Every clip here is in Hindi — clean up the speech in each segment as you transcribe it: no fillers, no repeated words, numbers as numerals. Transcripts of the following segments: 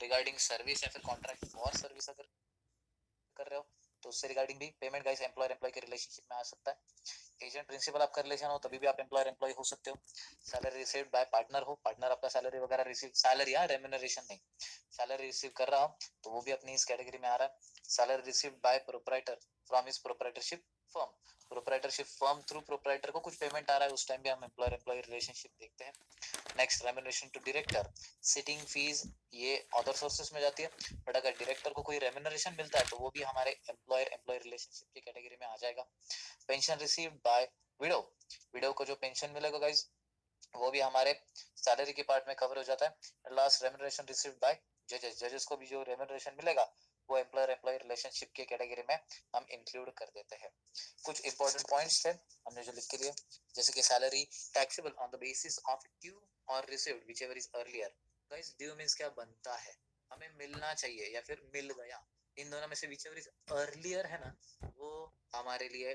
रिगार्डिंग सर्विस या फिर कॉन्ट्रैक्ट फॉर सर्विस अगर कर रहे हो तो उससे रिगार्डिंग भी पेमेंट गाइस एम्प्लॉयर एम्प्लॉय के रिलेशनशिप में आ सकता है। एजेंट प्रिंसिपल आप कर रिलेशन हो तभी भी आप एम्प्लॉयर एम्प्लॉय हो सकते हो। सैलरी रिसीव्ड बाय पार्टनर हो, पार्टनर आपका सैलरी वगैरह रिसीव, सैलरी या रेम्यूनरेशन नहीं, सैलरी रिसीव कर रहा हो तो वो भी अपनी इस कैटेगरी में आ रहा है। Salary received by proprietor from his proprietorship firm, proprietorship firm through proprietor को कुछ पेमेंट आ रहा है, उस टाइम भी हम एम्प्लॉयर एम्प्लॉय रिलेशनशिप देखते हैं। Next remuneration to director, sitting fees ये अदर सोर्सेस में जाती है, बट अगर डायरेक्टर को कोई रेम्यूनरेशन मिलता है तो वो भी हमारे एम्प्लॉयर एम्प्लॉय रिलेशनशिप की कैटेगरी में आ जाएगा। Pension received by window, window को जो पेंशन मिलेगा गाइस वो भी हमारे सैलरी के पार्ट में कवर हो जाता है। लास्ट रेम्यूनरेशन रिसीव्ड बाय जजेस, जजेस को भी जो रेम्यूनरेशन मिलेगा वो एम्प्लॉयर एम्प्लॉय रिलेशनशिप की कैटेगरी में हम इंक्लूड कर देते हैं। कुछ इंपॉर्टेंट पॉइंट्स थे हमने जो लिख के लिए, जैसे कि salary taxable on the basis of due और received whichever is earlier. Guys due means क्या बनता है, हमें मिलना चाहिए या फिर मिल गया, इन दोनों में से व्हिचएवर इज अर्लियर है ना, वो हमारे लिए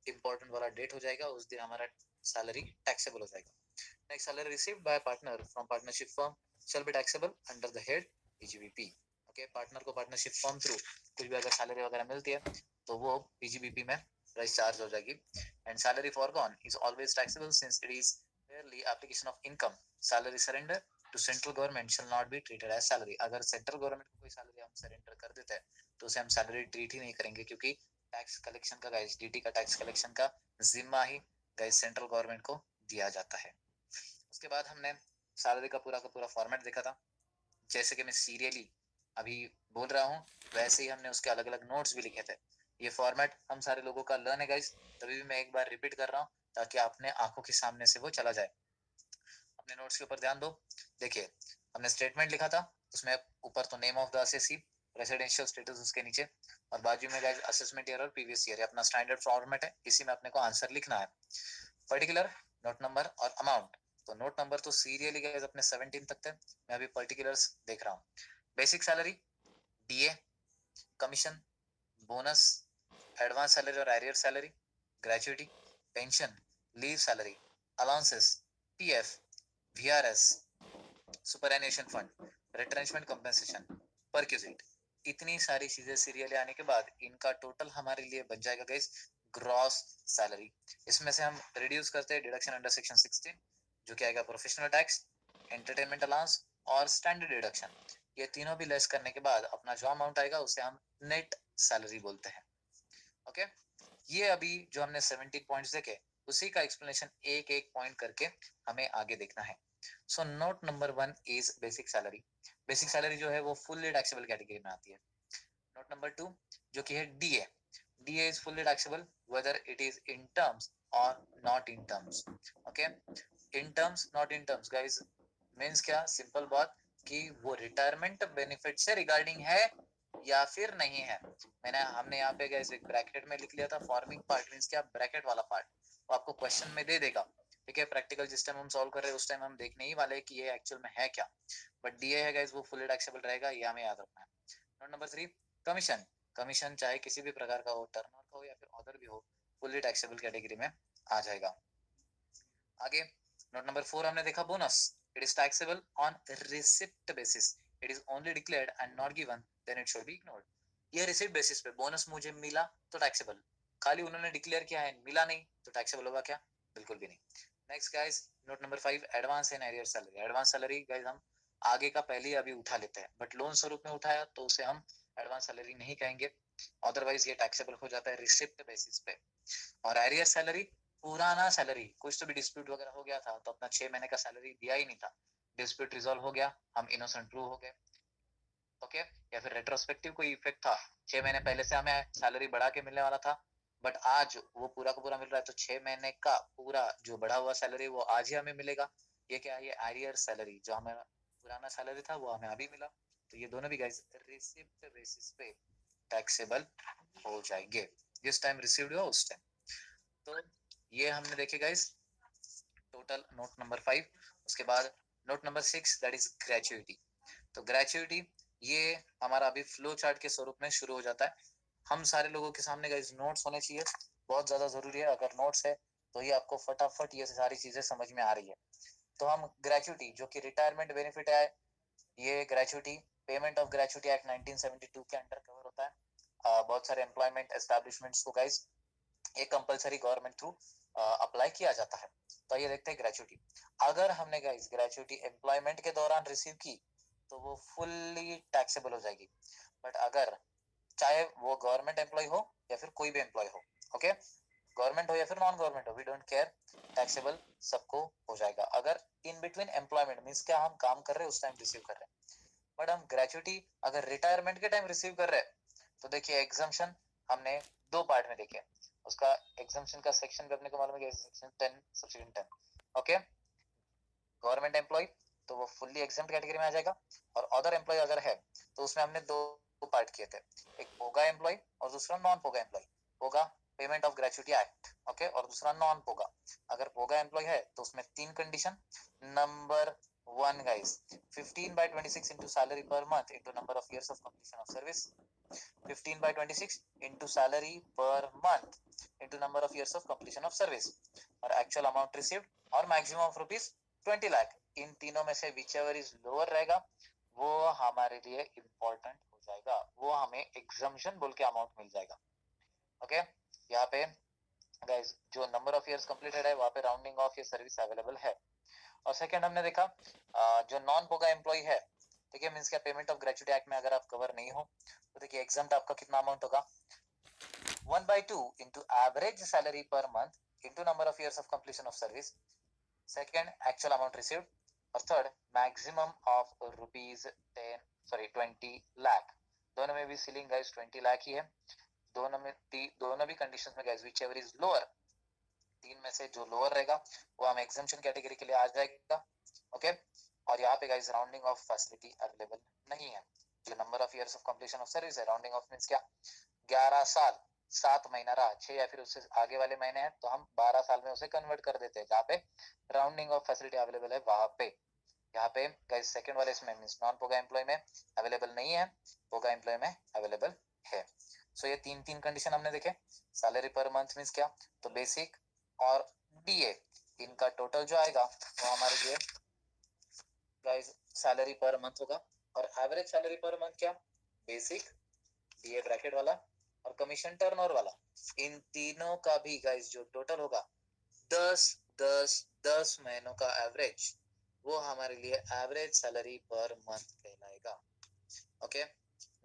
इंपॉर्टेंट वाला डेट हो जाएगा, उस दिन हमारा सैलरी टैक्सेबल हो जाएगा। Next, salary received by partner from partnership firm shall be taxable under the head PGBP. Okay, partner को पार्टनरशिप फर्म थ्रू कुछ भी अगर सैलरी वगैरह मिलती है तो वो पीजीबीपी में प्राइस चार्ज हो जाएगी। And salary foregone is always taxable since it is merely application of income. Salary surrender to central government shall not be treated as salary. अगर सेंट्रल गवर्नमेंट को कोई सैलरी हम सरेंडर कर देते हैं तो उसे हम सैलरी ट्रीट ही नहीं करेंगे, क्योंकि टैक्स कलेक्शन का गाइस, डीटी का टैक्स कलेक्शन का जिम्मा ही गाइस सेंट्रल गवर्नमेंट को दिया जाता है। उसके बाद हमने सैलरी का पूरा फॉर्मेट देखा था, जैसे कि मैं सीरियली अभी बोल रहा हूँ वैसे ही हमने उसके अलग अलग नोट्स भी लिखे थे। ये फॉर्मेट हम सारे लोगों का लर्न है गाइस, तभी भी मैं एक बार रिपीट कर रहा हूँ ताकि अपने आंखों के सामने से वो चला जाए। अपने नोट्स के ऊपर ध्यान दो। देखिए, हमने स्टेटमेंट लिखा था, उसमें ऊपर तो name of the assessee, residential status उसके नीचे, और बाजू में गाइस असेसमेंट ईयर और प्रीवियस ईयर, अपना स्टैंडर्ड फॉर्मेट है, इसी में अपने को आंसर लिखना है। पर्टिकुलर, नोट नंबर और अमाउंट, तो नोट नंबर तो सीरियली गाइस अपने 17 तक थे, मैं अभी पर्टिकुलर्स देख रहा हूँ। Basic salary, DA, commission, bonus, advance salary और arrear salary, gratuity, pension, leave salary, allowances, PF, VRS, superannuation fund, retrenchment compensation, perquisite, इतनी सारी चीजें सीरियली आने के बाद इनका टोटल हमारे लिए बन जाएगा गाइस ग्रॉस सैलरी। इसमें से हम रिड्यूस करते हैं डिडक्शन अंडर सेक्शन 16, जो कि आएगा प्रोफेशनल टैक्स, एंटरटेनमेंट अलाउंस और स्टैंडर्ड डिडक्शन। ये तीनों भी लेस करने के बाद अपना जो अमाउंट आएगा उसे हम नेट सैलरी बोलते हैं। ओके, ये अभी जो हमने 17 पॉइंट्स देखे उसी का एक्सप्लेनेशन एक एक पॉइंट करके हमें आगे देखना है। So note number 1 is basic salary. Basic salary जो है वो फुल्ली टैक्सेबल कैटेगरी में आती है। नोट नंबर 2 जो कि है DA, DA is fully taxable whether it is in terms और not in terms. Okay, in terms not in terms guys means क्या, सिंपल बात कि वो रिटायरमेंट बेनिफिट से रिगार्डिंग है या फिर नहीं है। हमने यहाँ पे गाइस एक ब्रैकेट में लिख लिया था, फॉर्मिंग पार्ट मींस क्या, ब्रैकेट वाला पार्ट, वो आपको क्वेश्चन में दे देगा। ठीक है, प्रैक्टिकल जिस टाइम हम सॉल्व कर रहे हैं उस टाइम हम देखने ही वाले हैं कि ये एक्चुअल में है क्या, बट डीए है गाइस वो फुली टैक्सेबल रहेगा, ये हमें याद रखना है। नोट नंबर 3, कमीशन, कमीशन चाहे किसी भी प्रकार का हो, टर्नओवर का हो या फिर अदर भी हो, फुली टैक्सेबल कैटेगरी में आ जाएगा। आगे नोट नंबर 4 हमने देखा bonus, it is taxable on receipt basis, it is only declared and not given then it should be ignored. ये रिसिप्ट बेसिस पे बोनस मुझे मिला तो टैक्सेबल, खाली उन्होंने डिक्लेयर किया है मिला नहीं तो टैक्सेबल होगा क्या, बिल्कुल भी नहीं। Next guys, note number 5, advance and arrear salary. Advance salary guys हम आगे का पहले ही अभी उठा लेते हैं, बट लोन स्वरूप में उठाया तो उसे हम एडवांस सैलरी नहीं कहेंगे, अदरवाइज ये टैक्सेबल हो जाता है रिसिप्ट बेसिस पे। और एरियर सैलरी, पुराना सैलरी, कुछ तो भी डिस्प्यूट वगैरह हो गया था तो अपना 6 महीने का सैलरी दिया ही नहीं था, डिस्प्यूट रिजॉल्व हो गया, हम इनोसेंट प्रूव हो गए। ओके, या फिर रेट्रोस्पेक्टिव कोई इफेक्ट था, 6 महीने पहले से हमें सैलरी बढ़ा के मिलने वाला था, बट आज वो पूरा का पूरा मिल रहा है, तो 6 महीने का पूरा जो बढ़ा हुआ सैलरी वो आज ही हमें मिलेगा। ये क्या है, ये एरियर सैलरी, जो हमें पुराना सैलरी था वो हमें अभी मिला, तो ये दोनों भी गाइस रिसिप्ट बेसिस पे टैक्सेबल हो जाएंगे, जिस टाइम रिसीव्ड हुआ उस टाइम। तो ये हमने देखे गाइस टोटल नोट नंबर 5। उसके बाद note number 6 that is gratuity. तो ग्रेचुइटी ये हमारा अभी फ्लो चार्ट के स्वरूप में शुरू हो जाता है। हम सारे लोगों के सामने गाइस नोट्स होने चाहिए, बहुत ज्यादा जरूरी है, अगर नोट्स है तो ये आपको फटाफट ये सारी चीजें समझ में आ रही है। तो हम ग्रेचुइटी जो कि रिटायरमेंट बेनिफिट है, ये gratuity payment of gratuity act 1972 के अंडर कवर होता है। बहुत सारे एम्प्लॉयमेंट एस्टैब्लिशमेंट्स को गाइस ये कंपलसरी गवर्नमेंट थ्रू अप्लाई किया जाता है। तो ये देखते हैं ग्रेचुटी। अगर हमने गाइस ग्रेचुटी एम्प्लॉयमेंट के दौरान रिसीव की तो वो फुल्ली टैक्सेबल हो जाएगी। बट अगर चाहे वो गवर्नमेंट एम्प्लॉय हो या फिर कोई भी एम्प्लॉय हो, ओके, गवर्नमेंट हो या फिर नॉन गवर्नमेंट हो, वी डोंट केयर, टैक्सेबल सबको हो जाएगा। अगर इन बिटवीन एम्प्लॉयमेंट मींस क्या हम काम कर रहे हैं उस टाइम रिसीव कर रहे हैं। बट हम ग्रेचुटी अगर रिटायरमेंट के टाइम रिसीव कर रहे हैं तो देखिए एग्जम्पशन हमने दो पार्ट में देखे। उसका एग्जम्पशन का सेक्शन भी अपने को मालूम है, section 10 subsection 10, okay. Government employee तो वो फुल्ली एग्जम्प्ट कैटेगरी में आ जाएगा, और अदर एम्प्लॉय अगर है तो उसमें हमने दो पार्ट किए थे, एक पोगा एम्प्लॉय और दूसरा non POGA employ. POGA payment of gratuity act, okay, और दूसरा नॉन पोगा। अगर पोगा एम्प्लॉय है तो उसमें तीन condition. Number one guys, 15/26 into salary per month into number of years of completion of service. 15/26 into salary per month into number of years of completion of service, और actual amount received और maximum of rupees 20 लाख। इन तीनों में से whichever is lower रहेगा वो हमारे लिए important हो जाएगा, वो हमें exemption बोल के अमाउंट मिल जाएगा। ओके, यहाँ पे गाइस जो नंबर ऑफ इयर्स कंप्लीटेड है वहाँ पे राउंडिंग ऑफ ये सर्विस अवेलेबल है। और सेकंड हमने देखा जो नॉन पोगा एम्प्लॉय है, ठीक है, मींस क्या पेमेंट ऑफ ग्रेचुटी एक्ट में अगर आप कवर नहीं हो तो देखिए एग्जाम्प्ट आपका कितना अमाउंट होगा, 1/2 into average salary per month into number of years of completion of service, second actual amount received, और third maximum of ₹20 lakh। दोनों में भी सीलिंग गाइस 20 लाख ही है। दोनों भी कंडीशंस में गाइस whichever is lower, तीन में से जो लोअर रहेगा वो हम एग्जम्पशन कैटेगरी के लिए आ जाएगा, ओके। और यहाँ पे guys rounding off facility available नहीं है। जो number of years of completion of service है, राउंडिंग ऑफ मींस क्या, 11 साल 7 महीना रहा, 6 या फिर उससे आगे वाले महीने हैं तो हम 12 साल में उसे कन्वर्ट कर देते हैं, जहाँ पे राउंडिंग ऑफ फैसिलिटी अवेलेबल है वहां पे। यहाँ पे गाइस सेकंड वाले इसमें मींस नॉन पोगा एम्प्लॉय में अवेलेबल नहीं है, पोगा एम्प्लॉय में अवेलेबल है। सो ये तीन कंडीशन हमने देखे। सैलरी पर मंथ मींस क्या, तो बेसिक और डीए, इनका टोटल जो आएगा वो हमारे लिए गाइस सैलरी पर मंथ होगा। और एवरेज सैलरी पर मंथ क्या, बेसिक, डीए ब्रैकेट वाला और कमीशन टर्नओवर वाला, इन तीनों का भी गाइस जो टोटल होगा 10 महीनों का एवरेज, वो हमारे लिए एवरेज सैलरी पर मंथ कहलाएगा। ओके,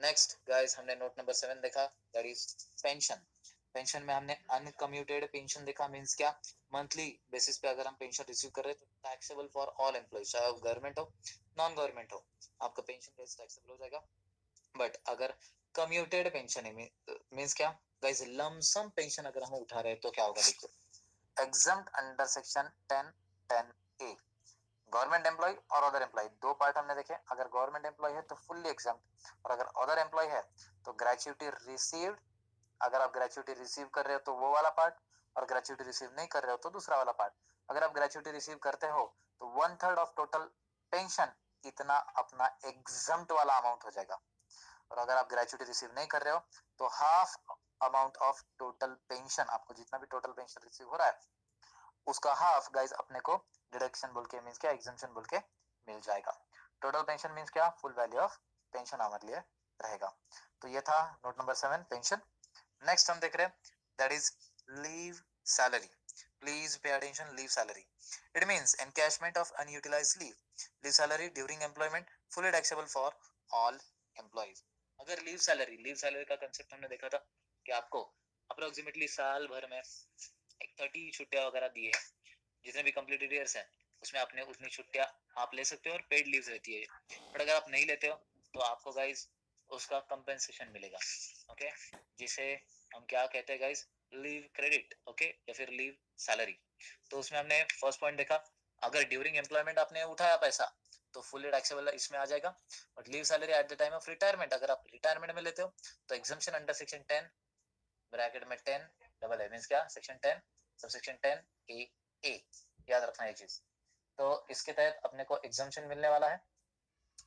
नेक्स्ट गाइस हमने नोट नंबर 7 देखा, दैट इज पेंशन। पेंशन में हमने अनकम्यूटेड पेंशन देखा, मींस क्या, मंथली बेसिस पे अगर हम पेंशन रिसीव कर रहे हैं तो टैक्सेबल फॉर ऑल एम्प्लॉइज, चाहे गवर्नमेंट हो नॉन गवर्नमेंट हो, आपका पेंशन कैसे टैक्सेबल हो जाएगा। बट अगर कम्यूटेड पेंशन है मींस क्या गाइस, लमसम पेंशन अगर हम उठा रहे हैं तो क्या होगा, देखो exempt under section 10(10)(a), government employee और अदर एम्प्लॉय, दो पार्ट हमने देखे। अगर गवर्नमेंट एम्प्लॉय है तो फुल्ली एग्जम्प्ट, और अगर अदर एम्प्लॉय है तो ग्रेचुटी रिसीव्ड, अगर आप ग्रेचुटी रिसीव कर रहे हो तो वो वाला पार्ट, और ग्रेचुटी रिसीव नहीं कर रहे हो तो दूसरा वाला पार्ट। अगर आप ग्रेचुटी रिसीव करते हो तो 1/3 ऑफ टोटल पेंशन इतना अपना एग्जम्प्ट वाला अमाउंट हो जाएगा, और अगर आप ग्रेचुटी रिसीव नहीं कर रहे हो तो half amount of total pension, आपको जितना भी टोटल पेंशन रिसीव हो रहा है उसका हाफ गाइस अपने को डिडक्शन बोल के मींस क्या, एग्जम्पशन बोल के मिल जाएगा। टोटल पेंशन मींस क्या, फुल वैल्यू ऑफ पेंशन हमारे लिए रहेगा। तो ये था नोट नंबर 7 पेंशन। नेक्स्ट हम देख रहे हैं that is leave salary. Please pay attention, leave salary it means encashment of unutilised leave. Leave salary during employment fully taxable for all employees. अगर लीव सैलरी का कंसेप्ट हमने देखा था कि आपको अप्रोक्सीमेटली साल भर में एक 30 छुट्टियां वगैरह दी है, जितने भी कंप्लीटेड ईयर्स हैं उसमें आपने उतनी छुट्टियां आप ले सकते हो और पेड लीव्स रहती है। बट अगर आप नहीं लेते हो तो आपको गाइस उसका कंपेंसेशन मिलेगा, ओके, जिसे हम क्या कहते हैं गाइस, लीव क्रेडिट, ओके, या फिर लीव सैलरी। तो उसमें हमने फर्स्ट पॉइंट देखा, अगर ड्यूरिंग एम्प्लॉयमेंट आपने उठाया पैसा तो फुली टैक्सेबल इसमें आ जाएगा। But leave salary at the time of retirement, अगर आप रिटायरमेंट में लेते हो तो एग्जम्पशन अंडर सेक्शन 10 ब्रैकेट में 10 डबल है मींस क्या, सेक्शन 10 सबसेक्शन 10(a) याद रखना ये चीज। तो इसके तहत अपने को एग्जम्पशन मिलने वाला है।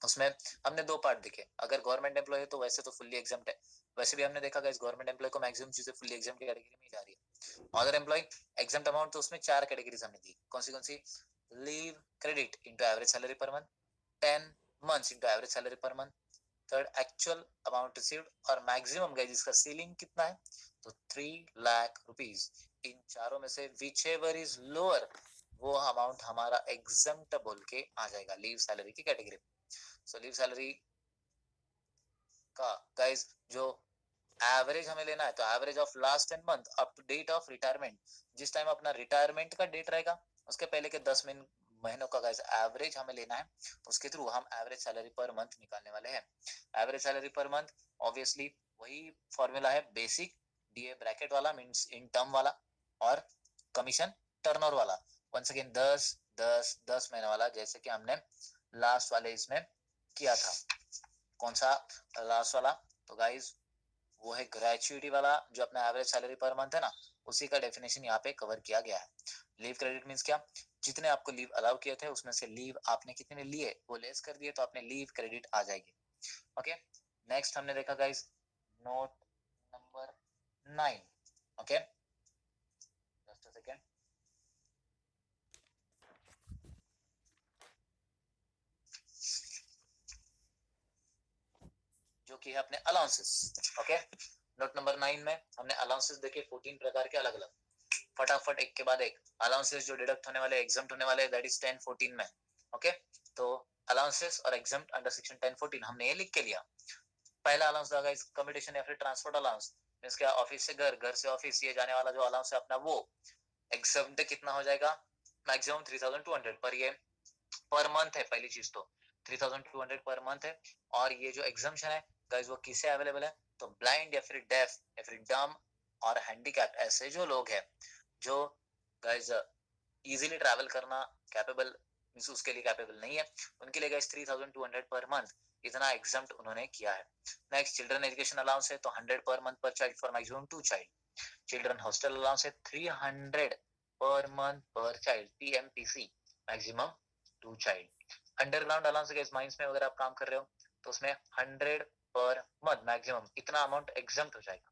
उसमें हमने दो पार्ट देखे, अगर गवर्नमेंट एम्प्लॉय है तो वैसे तो फुल्ली एग्जम्प्ट है, वैसे भी हमने देखा गाइस गवर्नमेंट एम्प्लॉय को मैक्सिमम चीजें फुल्ली एग्जम्प्ट की कैटेगरी में ही जा रही है। अदर एम्प्लॉय एग्जम्प्ट अमाउंट तो उसमें चार कैटेगरीज हमने दी, कौन सी, leave credit into average salary per month, 10 months into average salary per month, third actual amount received, और मैक्सिमम गाइस इसका सीलिंग कितना है, तो 3 लाख रुपीज। इन चारों में से विच एवर इज लोअर, वो अमाउंट हमारा एग्जम्प्ट बोल के आ जाएगा लीव सैलरी की कैटेगरी में। सो लीव सैलरी का गाइस जो एवरेज हमें लेना है, तो average of last 10 month up to date of retirement, जिस टाइम अपना रिटायरमेंट का डेट रहेगा उसके पहले के 10 महीनों का गाइस एवरेज हमें लेना है। उसके थ्रू हम एवरेज सैलरी पर मंथ निकालने वाले हैं। Average salary per month obviously वही फॉर्मूला है, बेसिक डीए ब्रैकेट वाला मींस इन टर्म वाला, और कमीशन टर्नओवर वाला। वंस अगेन 10 महीने वाला, जैसे कि हमने लास्ट वाले इसमें किया था। कौन सा लास्ट वाला, तो गाइस वो है ग्रेचुइटी वाला, जो अपना एवरेज सैलरी पर मंथ है ना, उसी का डेफिनेशन यहाँ पे कवर किया गया है। लीव क्रेडिट मींस क्या, जितने आपको लीव अलाउ किए थे उसमें से लीव आपने कितने लिए वो लेस कर दिए, तो आपने लीव क्रेडिट आ जाएगी। ओके, नेक्स्ट हमने देखा guys note number 9। Okay, just a second. जो कि है अपने अलाउंसेस। ओके, नोट नंबर 9 में हमने अलाउंसेस देखे 14 प्रकार के अलग अलग, फटाफट एक के बाद एक। अलाउंसेस जो डिडक्ट होने वाले, एग्जम्प्ट होने वाले, दैट इज 10-14 में। ओके, तो अलाउंसेस और एग्जम्प्ट अंडर सेक्शन 10-14 हमने ये लिख के लिया। पहला अलाउंस था गाइस कम्युटेशन या फिर ट्रांसपोर्ट अलाउंस, मींस क्या ऑफिस से घर, घर से ऑफिस ये जाने वाला जो अलाउंस है अपना, वो एग्जम्प्ट कितना हो जाएगा, मैक्सिमम 3200 पर, ये पर मंथ है पहली चीज तो, 3200 पर मंथ है। और ये जो एग्जम्पशन है गाइस वो किसे अवेलेबल है, तो ब्लाइंड या फिर डेफ या फिर डम और हैंडीकैप, ऐसे जो लोग हैं जो गाइस इजीली ट्रैवल करना कैपेबल, मींस उसके लिए कैपेबल नहीं है, उनके लिए गाइस 3200 पर मंथ इतना एग्जम्प्ट उन्होंने किया है। नेक्स्ट चिल्ड्रन एजुकेशन अलाउंस है, तो 100 per month per child for maximum 2 child. Children hostel allowance है 300 per month per child, PMTC, maximum 2 child. Underground allowance guys mines में अगर आप काम कर रहे हो तो उसमें 100 पर मंथ मैक्सिमम इतना अमाउंट एग्जम्प्ट हो जाएगा।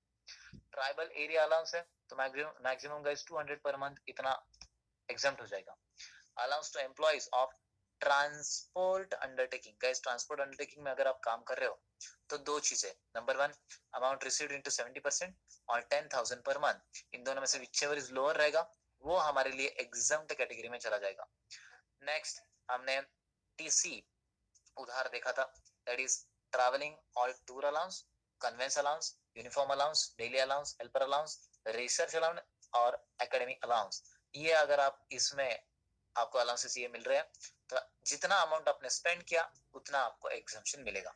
ट्राइबल एरिया अलाउंस है, तो मैक्सिमम गाइस 200 पर मंथ इतना एग्जम्प्ट हो जाएगा। Allowance to employees of transport undertaking, guys transport undertaking में अगर आप काम कर रहे हो तो दो चीजें, नंबर 1 अमाउंट रिसीव्ड इनटू 70% और 10,000 पर मंथ, इन दोनों में से विचएवर इज लोअर रहेगा वो हमारे लिए एग्जम्प्ट कैटेगरी में चला जाएगा। नेक्स्ट हमने टीसी उधार देखा था, दैट इज ट्रैवलिंग और tour allowance, convince allowance, uniform allowance, daily allowance, helper allowance, research allowance और एकेडमिक अलाउंस। ये अगर आप इसमें आपको अलाउंसेस ये मिल रहे हैं, तो जितना अमाउंट आपने स्पेंड किया उतना आपको एग्जम्पशन मिलेगा।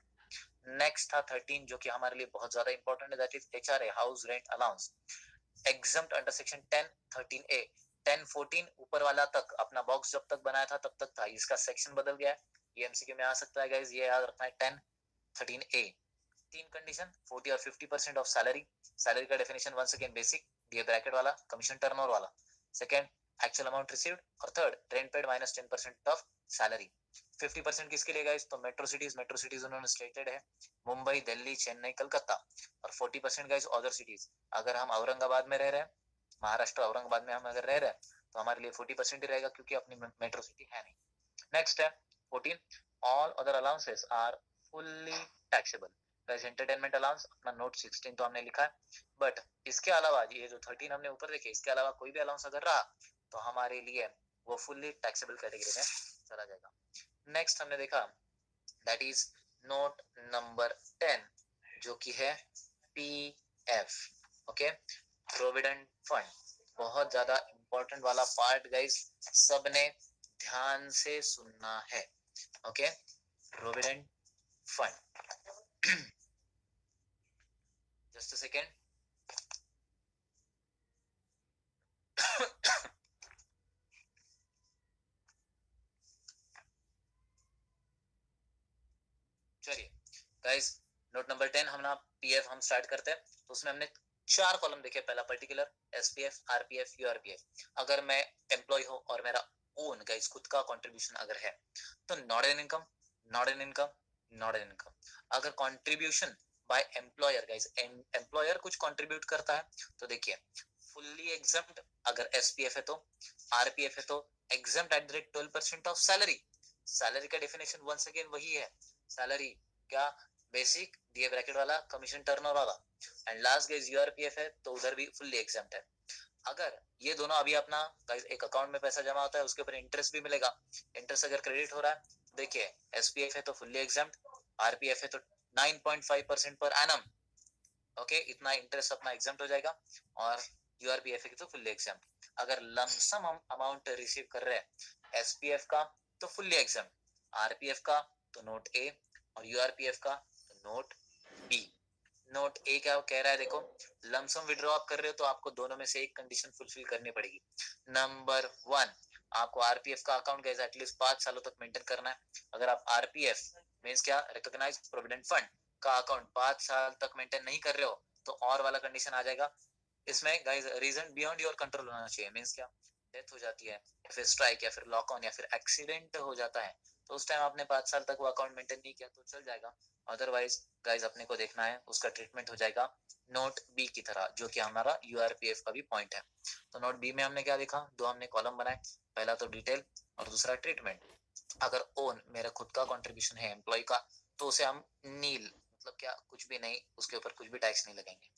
नेक्स्ट था 13 जो कि हमारे लिए बहुत ज्यादा इंपॉर्टेंट है, that is HRA, house rent allowance, exempt under section 10 13A। 10-14 ऊपर वाला तक अपना बॉक्स जब तक बनाया था तब तक था, इसका सेक्शन बदल गया है, ये एमसीक्यू में आ सकता है गाइस, ये याद रखना है 10-13A। तीन कंडीशन 40 और 50% ऑफ सैलरी, सैलरी का डेफिनेशन वंस अगेन बेसिक ये ब्रैकेट वाला, कमीशन टर्नओवर वाला, सेकंड एक्चुअल अमाउंट रिसीव्ड, और third rent paid minus 10% of salary. 50% किसके लिए गाइस, तो मेट्रो सिटीज उन्होंने स्टेटेड है, मुंबई, दिल्ली, चेन्नई, कलकत्ता, और 40% गाइस अदर सिटीज। अगर हम औरंगाबाद में रह रहे हैं, महाराष्ट्र औरंगाबाद में हम अगर रह रहे हैं तो हमारे लिए 40% ही रहेगा क्योंकि अपनी मेट्रो सिटी है नहीं। नेक्स्ट है 14 all other allowances are fully taxable. वैसे एंटरटेनमेंट अलाउंस अपना नोट 16 तो हमने लिखा है, बट इसके अलावा ये जो 13 हमने ऊपर देखे, इसके अलावा कोई भी अलाउंस अगर रहा तो हमारे लिए वो फुल्ली टैक्सेबल कैटेगरी में चला जाएगा। नेक्स्ट हमने देखा दैट इज नोट नंबर 10 जो कि है पीएफ। ओके, प्रोविडेंट फंड, बहुत ज्यादा इंपॉर्टेंट वाला पार्ट गाइस, सबने ध्यान से सुनना है। Okay, provident fund, just a second. चलिए गाइस, नोट नंबर 10 हम ना पीएफ हम स्टार्ट करते हैं, तो उसमें हमने 4 कॉलम देखे। पहला पर्टिकुलर, एसपीएफ, आरपीएफ, यूआरपीएफ। अगर मैं एम्प्लॉय हूं और मेरा ओन गाइस खुद का कंट्रीब्यूशन अगर है तो not an income, not an income, not an income. अगर contribution by employer guys, employer कुछ कंट्रीब्यूट करता है तो देखिए फुल्ली एग्जम्प्ट, अगर एसपीएफ है तो, आरपीएफ है तो exempt eight the rate 12% of salary. Salary का डेफिनेशन वंस अगेन वही है, सैलरी क्या, बेसिक डीए ब्रैकेट वाला, कमीशन टर्नओवर वाला, एंड लास्ट गाइस यूआरपीएफ है तो उधर भी फुल्ली एग्जाम्प्ट है। अगर ये दोनों अभी अपना गाइस एक अकाउंट में पैसा जमा होता है, उसके ऊपर इंटरेस्ट भी मिलेगा। इंटरेस्ट अगर क्रेडिट हो रहा है, देखिए एसपीएफ है तो फुल्ली एग्जाम्प्ट, आरपीएफ है तो 9.5% पर एनम, ओके, इतना इंटरेस्ट अपना एग्जाम्प्ट हो जाएगा, और यूआरपीएफ है तो फुल्ली एग्जाम्प्ट। अगर लमसम हम अमाउंट रिसीव कर रहे हैं एसपीएफ का तो फुल्ली एग्जाम्प्ट, आरपीएफ का तो नोट ए, और यूआरपीएफ का तो नोट बी। नोट ए क्या कह रहा है, देखो लमसम विड्रॉ आप कर रहे हो तो आपको दोनों में से एक कंडीशन फुलफिल करनी पड़ेगी। नंबर 1, आपको आरपीएफ का अकाउंट गाइस एटलीस्ट 5 सालों तक मेंटेन करना है। अगर आप आरपीएफ मींस क्या, रिकॉग्नाइज्ड प्रोविडेंट फंड का अकाउंट 5 साल तक मेंटेन नहीं कर रहे हो तो और वाला कंडीशन आ जाएगा। इसमें guys reason beyond your control होना चाहिए, मींस क्या, डेथ हो जाती है या फिर स्ट्राइक या फिर लॉक ऑन या फिर एक्सीडेंट हो जाता है तो उस टाइम आपने 5 साल तक वो अकाउंट मेंटेन नहीं किया तो चल जाएगा। अदरवाइज गाइस अपने को देखना है उसका ट्रीटमेंट हो जाएगा नोट बी की तरह, जो कि हमारा यूआरपीएफ का भी पॉइंट है। तो नोट बी में हमने क्या देखा, दो हमने कॉलम बनाए, पहला तो डिटेल और दूसरा ट्रीटमेंट। अगर ओन मेरा खुद का कंट्रीब्यूशन है एम्प्लॉय का तो उसे हम नील, मतलब क्या, कुछ भी नहीं, उसके ऊपर कुछ भी टैक्स नहीं लगेंगे।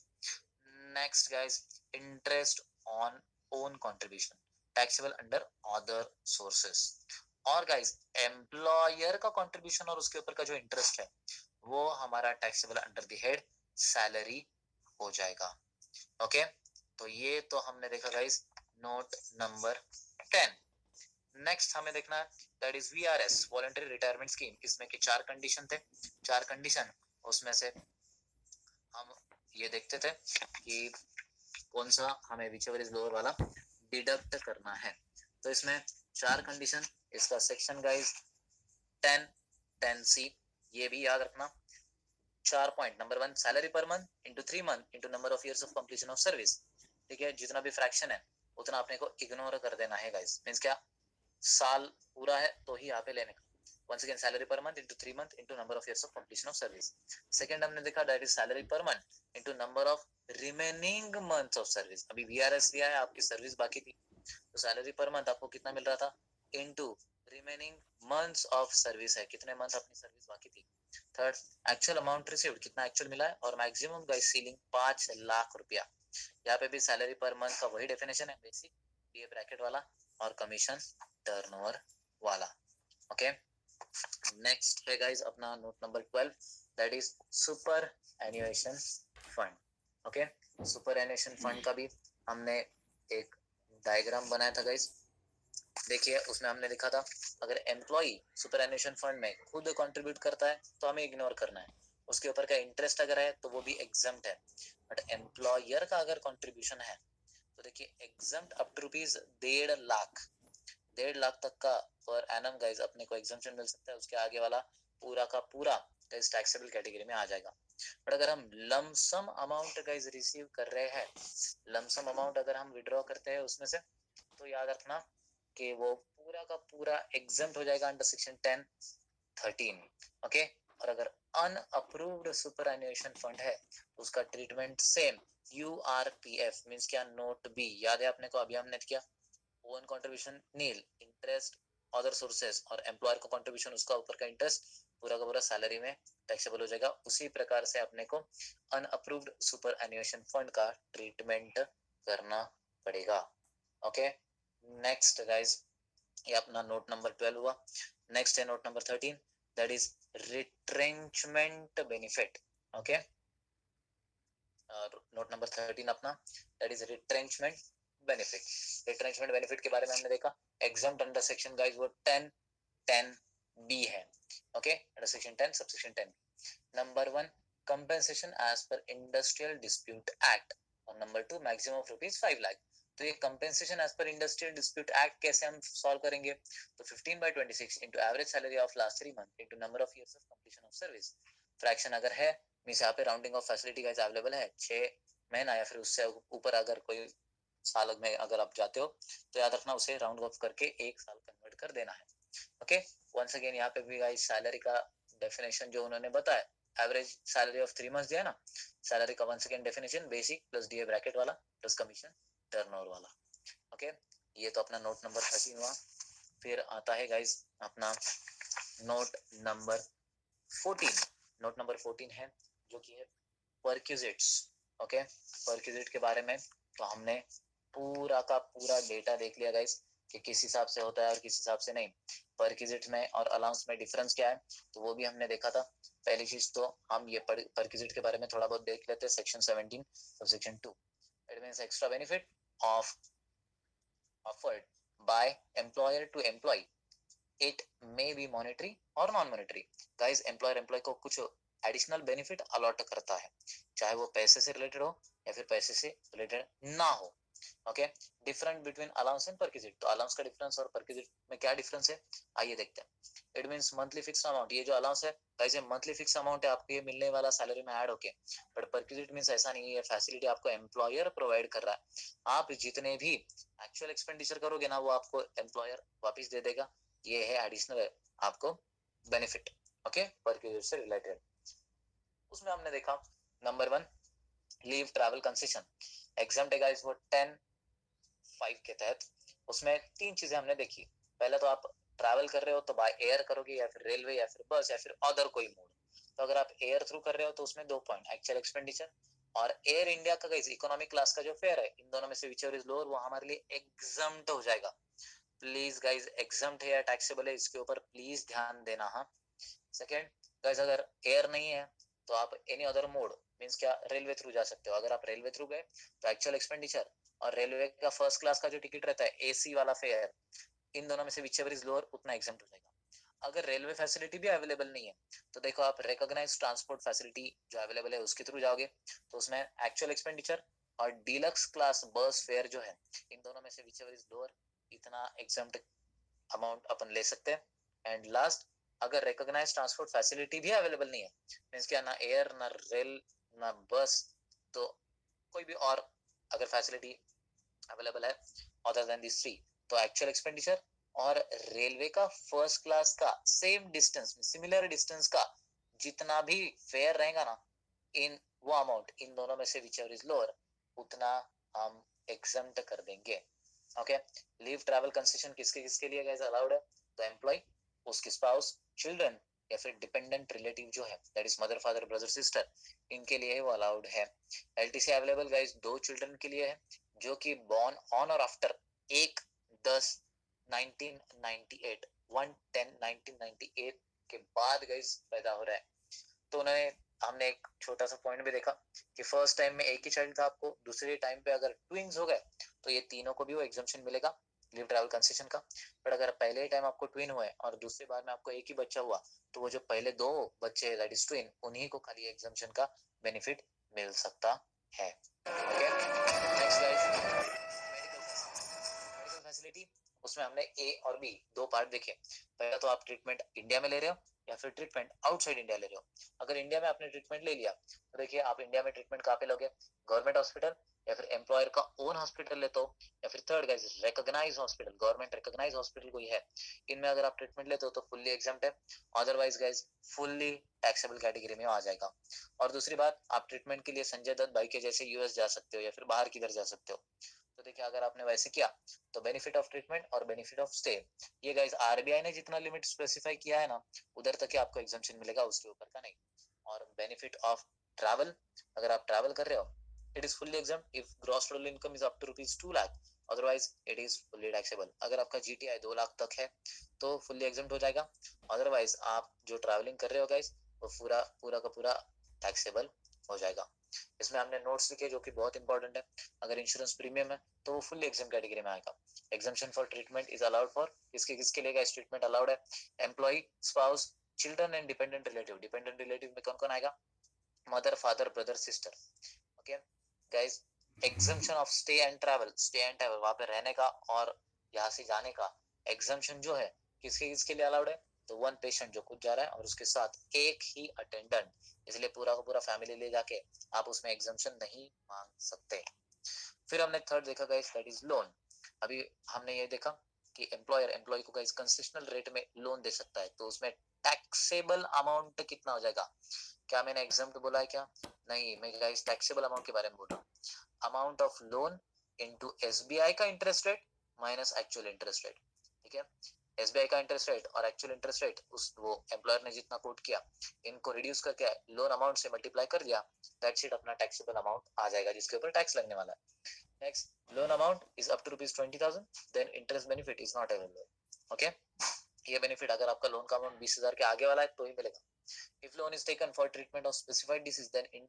Next guys, interest on own contribution taxable under other sources. और गाइस एम्प्लॉयर का कंट्रीब्यूशन और उसके ऊपर का जो इंटरेस्ट है वो हमारा taxable under the head salary हो जाएगा। ओके, तो ये तो हमने देखा गाइस नोट नंबर 10। नेक्स्ट हमें देखना है that is VRS, voluntary retirement scheme. इसमें के 4 कंडीशन थे, 4 कंडीशन, उसमें से हम ये देखते थे कि कौन सा हमें विचेवर इज लोअर वाला डिडक्ट करना है। तो इसमें 4 कंडीशन, इसका सेक्शन गाइस 10 10C, ये भी याद रखना। 4 point, number 1 salary per month into 3 month into number of years of completion of service. ठीक है, जितना भी फ्रैक्शन है उतना अपने को इग्नोर कर देना है गाइस, मींस क्या, साल पूरा है तो ही यहाँ पे लेने का। once again salary per month into 3 month into number of years of completion of service. second हमने देखा that is salary per month into number of remaining months of service। अभी VRS दिया है, आपकी सर्विस बाकी थी तो सैलरी पर मंथ आपको कितना मिल रहा था into remaining months of service है, कितने मंथ अपनी सर्विस बाकी थी। थर्ड, एक्चुअल अमाउंट रिसीव्ड, कितना एक्चुअल मिला है, और मैक्सिमम गाइस सीलिंग 5 लाख रुपया। यहाँ पे भी सैलरी पर मंथ का वही डेफिनेशन है, बेसिक ये ब्रैकेट वाला और कमीशन टर्नओवर वाला। ओके, नेक्स्ट है गाइस अपना note number 12 that is superannuation fund. Okay, superannuation fund का भी हमने एक डायग्राम बनाया था गाइस। देखिए उसमें हमने लिखा था अगर एम्प्लॉय सुपर एन्युएशन फंड में खुद कंट्रीब्यूट करता है तो हमें इग्नोर करना है, उसके ऊपर का इंटरेस्ट अगर है तो वो भी एग्जम्प्ट है। बट एम्प्लॉयर का अगर कंट्रीब्यूशन है तो देखिए exempt up to rupees 1.5 lakh, 1.5 lakh तक का पर एनम गाइस अपने को एग्जम्पशन मिल सकता है। उसके आगे वाला पूरा का पूरा गाइस टैक्सेबल कैटेगरी में आ जाएगा। बट अगर हम लमसम अमाउंट गाइस रिसीव कर रहे हैं, लमसम अमाउंट अगर हम विड्रॉ करते हैं उसमें से, तो याद रखना कि वो पूरा का पूरा एग्जम्प्ट हो जाएगा अंडर सेक्शन 10(13). ओके, और अगर अनअप्रूव्ड सुपरएन्युएशन फंड है तो उसका ट्रीटमेंट सेम यूआरपीएफ मींस क्या, नोट बी, याद है अपने को अभी हमने किया, ओन कंट्रीब्यूशन नील, इंटरेस्ट अदर सोर्सेस, और एम्प्लॉयर का कंट्रीब्यूशन उसका ऊपर का इंटरेस्ट पूरा का पूरा सैलरी में टैक्सेबल हो जाएगा। उसी प्रकार से अपने को अनअप्रूव्ड सुपर एन्युएशन फंड का ट्रीटमेंट करना पड़ेगा। ओके, नेक्स्ट गाइस ये अपना नोट नंबर 12 हुआ। नेक्स्ट है note number 13 that is retrenchment benefit. Okay, note number 13 अपना that is retrenchment benefit. Retrenchment benefit के बारे में हमने देखा एग्जम्प्ट अंडर सेक्शन गाइस वो 10(10)B है। Okay, under section 10 subsection 10। Number 1 compensation as per industrial dispute act, और नंबर 2 मैक्सिमम ऑफ ₹5 लाख। तो ये compensation as per industrial dispute act कैसे हम सॉल्व करेंगे, तो 15/26 into average salary of last 3 month into number of years of completion of service. Fraction अगर है मींस यहाँ पे rounding off facility guys available है 6 महीना या फिर उससे ऊपर अगर कोई साल में अगर आप जाते हो तो याद रखना उसे राउंड ऑफ करके 1 साल कन्वर्ट कर देना है। ओके, वंस अगेन यहाँ पे भी गाइस सैलरी का डेफिनेशन जो उन्होंने बताया, एवरेज सैलरी ऑफ 3 मंथ्स दिया ना, सैलरी का once again definition basic plus DA bracket वाला प्लस कमीशन टर्नओवर वाला। ओके, ये तो अपना नोट नंबर 13 हुआ। फिर आता है गाइस अपना नोट नंबर 14 नोट नंबर 14 है जो कि है परक्यूजिट्स। ओके, परक्यूजिट के बारे में तो हमने पूरा का पूरा डेटा देख लिया गाइस कि किस हिसाब से होता है और किस हिसाब से नहीं। परक्यूजिट में और अलाउंस में डिफरेंस क्या है तो वो भी हमने देखा था। पहली चीज तो हम ये परक्यूजिट के बारे में थोड़ा बहुत देख लेते हैं। Section 17 subsection 2, it means extra benefit of offered by employer to employee. It may be monetary or non-monetary. Guys, employer को कुछ एडिशनल बेनिफिट अलॉट करता है, चाहे वो पैसे से रिलेटेड हो या फिर पैसे से रिलेटेड ना हो। Okay, different between allowance and perquisite. तो अलाउंस का डिफरेंस और परक्यूजिट में क्या डिफरेंस है आइए देखते हैं। It means monthly fix amount. ये जो अलाउंस है गाइस ये मंथली फिक्स अमाउंट है आपको, ये मिलने वाला सैलरी में ऐड होके। बट परक्यूजिट मींस ऐसा नहीं है, फैसिलिटी आपको एम्प्लॉयर प्रोवाइड कर रहा है। आप जितने भी एक्चुअल एक्सपेंडिचर करोगे ना वो आपको एम्प्लॉयर वापस दे देगा। ये है एडिशनल आपको बेनिफिट। ओके, परक्यूजिट से रिलेटेड। उसमें हमने देखा number 1 leave travel concession exam है गाइस वो 10(5) के तहत। उसमें 3 चीजें हमने देखी। पहले तो आप ट्रैवल कर रहे हो तो बाय एयर करोगे या फिर रेलवे या फिर बस या फिर अदर कोई मोड। तो अगर आप एयर थ्रू कर रहे हो तो उसमें 2 पॉइंट एक्चुअल एक्सपेंडिचर और एयर इंडिया का गाइस इकोनॉमिक क्लास का जो फेयर है, इन दोनों में से व्हिचएवर इज लोअर वो हमारे लिए एग्जम्प्ट हो जाएगा। प्लीज गाइज एग्जम्प्ट है या टैक्सेबल है इसके ऊपर प्लीज ध्यान देना। हाँ, सेकेंड गाइज अगर एयर नहीं है तो आप एनी अदर मोड मींस क्या रेलवे थ्रू जा सकते हो। अगर आप रेलवे थ्रू गए तो एक्चुअल एक्सपेंडिचर और रेलवे का फर्स्ट क्लास का जो टिकट रहता है एसी वाला फेयर, इन दोनों में से व्हिचएवर इज लोअर उतना एग्जम्प्ट हो जाएगा। अगर रेलवे फैसिलिटी भी अवेलेबल नहीं है तो देखो आप रिकॉग्नाइज ट्रांसपोर्ट फैसिलिटी जो अवेलेबल है उसके थ्रू जाओगे तो उसमें एक्चुअल एक्सपेंडिचर और डीलक्स क्लास बस फेयर जो है इन दोनों में से व्हिचएवर इज लोअर इतना एग्जम्प्ट अमाउंट अपन ले सकते हैं। एंड लास्ट, अगर रिकॉग्नाइज ट्रांसपोर्ट फैसिलिटी भी अवेलेबल नहीं है मींस क्या ना एयर ना रेल ना बस, तो कोई भी और अगर फैसिलिटी अवेलेबल है अदर देन दिस थ्री तो एक्चुअल एक्सपेंडिचर और रेलवे का फर्स्ट क्लास का सेम डिस्टेंस सिमिलर डिस्टेंस का जितना भी फेयर रहेगा ना इन वो अमाउंट इन दोनों में से व्हिचएवर इज लोअर उतना हम एग्जम्प्ट कर देंगे। ओके, लीव ट्रैवल कंसेशन किसके किसके लिए गाइस अलाउड है तो एम्प्लॉय, उसके स्पाउस, चिल्ड्रन या फिर डिपेंडेंट रिलेटिव जो है that is mother father brother sister, इनके लिए वो अलाउड है। एलटीसी अवेलेबल गाइस 2 चिल्ड्रन के लिए है जो कि बॉर्न ऑन और आफ्टर 1/10/1998 1/10/1998 के बाद गाइस पैदा हो रहा है। तो उन्हें हमने एक छोटा सा पॉइंट भी देखा कि फर्स्ट टाइम में एक ही चाइल्ड था आपको, दूसरे टाइम पे अगर ट्विंस हो गए तो ये तीनों को भी वो एग्जम्पशन मिलेगा लीव ट्रैवल कंसेशन का। बट अगर पहले टाइम आपको ट्विन हुआ है और दूसरी बार में आपको एक ही बच्चा हुआ तो वो जो पहले 2 बच्चे दैट इज ट्विन उन्हीं को खाली एग्जम्पशन का बेनिफिट मिल सकता है। Okay, next guys, medical facility. उसमें हमने ए और बी 2 पार्ट देखे। पहला तो आप ट्रीटमेंट इंडिया में ले रहे हो या फिर ट्रीटमेंट आउटसाइड इंडिया ले रहे हो। अगर इंडिया में आपने ट्रीटमेंट ले लिया तो देखिए आप इंडिया में ट्रीटमेंट कहाँ पे लोगे, गवर्नमेंट हॉस्पिटल या फिर एम्प्लॉयर का ओन हॉस्पिटल लेते हो या फिर third guys recognise hospital, government recognise hospital कोई है। इनमें अगर आप ट्रीटमेंट लेते हो तो फुल्ली एग्जम्प्ट है, otherwise guys fully taxable category में आ जाएगा। और दूसरी बात, आप ट्रीटमेंट के लिए संजय दत्त भाई के जैसे यूएस जा सकते हो या फिर बाहर किधर जा सकते हो। तो देखिए अगर आपने वैसे किया तो बेनिफिट ऑफ ट्रीटमेंट और बेनिफिट ऑफ स्टे, ये गाइस आरबीआई ने जितना लिमिट स्पेसिफाई किया है ना उधर तक ही आपको एग्जम्पशन मिलेगा, उसके ऊपर का नहीं। और बेनिफिट ऑफ ट्रैवल, अगर आप ट्रैवल कर रहे हो it is fully exempt if gross total income is up to ₹2 lakh, otherwise it is fully taxable. अगर आपका जीटीआई 2 लाख तक है तो फुल्ली एग्जम्प्ट हो जाएगा, अदरवाइज आप जो ट्रैवलिंग कर रहे हो गाइस वो पूरा पूरा का पूरा टैक्सेबल हो जाएगा। इसमें हमने नोट्स लिखे जो कि बहुत इंपॉर्टेंट है। अगर इंश्योरेंस प्रीमियम है तो वो फुल्ली एग्जाम कैटेगरी में आएगा। Exemption for treatment is allowed for किसके किसके लिए गाइस ट्रीटमेंट अलाउड है, employee, spouse, children and dependent relative. Dependent relative में कौन कौन आएगा, mother father brother sister. Okay guys, exemption of stay and travel, stay and travel वहां पे रहने का और यहाँ से जाने का एग्जाम्पशन जो है किसके किसके लिए अलाउड है तो 1 पेशेंट जो खुद जा रहा है और उसके साथ एक ही अटेंडेंट, इसलिए पूरा का पूरा फैमिली ले जाके आप उसमें एग्जाम्पशन नहीं मांग सकते। फिर हमने थर्ड देखा गाइस दैट इज लोन। अभी हमने ये देखा कि एम्प्लॉयर एम्प्लॉय को गाइस कंसेशनल रेट में लोन दे सकता है, तो उसमें टैक्सेबल अमाउंट कितना हो जाएगा। क्या मैंने एग्जाम्प्ट बोला है क्या, नहीं, मैं गाइस टैक्सेबल अमाउंट के बारे में बोल रहा हूँ। Amount of loan into SBI का interest rate minus actual interest rate. ठीक है, एसबीआई का इंटरेस्ट रेट और एक्चुअल इंटरेस्ट रेट उस वो एम्प्लॉयर ने जितना कोट किया इनको रिड्यूस करके लोन अमाउंट से मल्टीप्लाई कर दिया, दैट्स इट, अपना टैक्सेबल अमाउंट आ जाएगा जिसके ऊपर टैक्स लगने वाला है। Next, loan amount is up to ₹20,000, then interest benefit is not available. Okay, ये बेनिफिट अगर आपका लोन का अमाउंट 20,000 के आगे वाला है तो ही मिलेगा। If loan is taken for treatment of specified disease then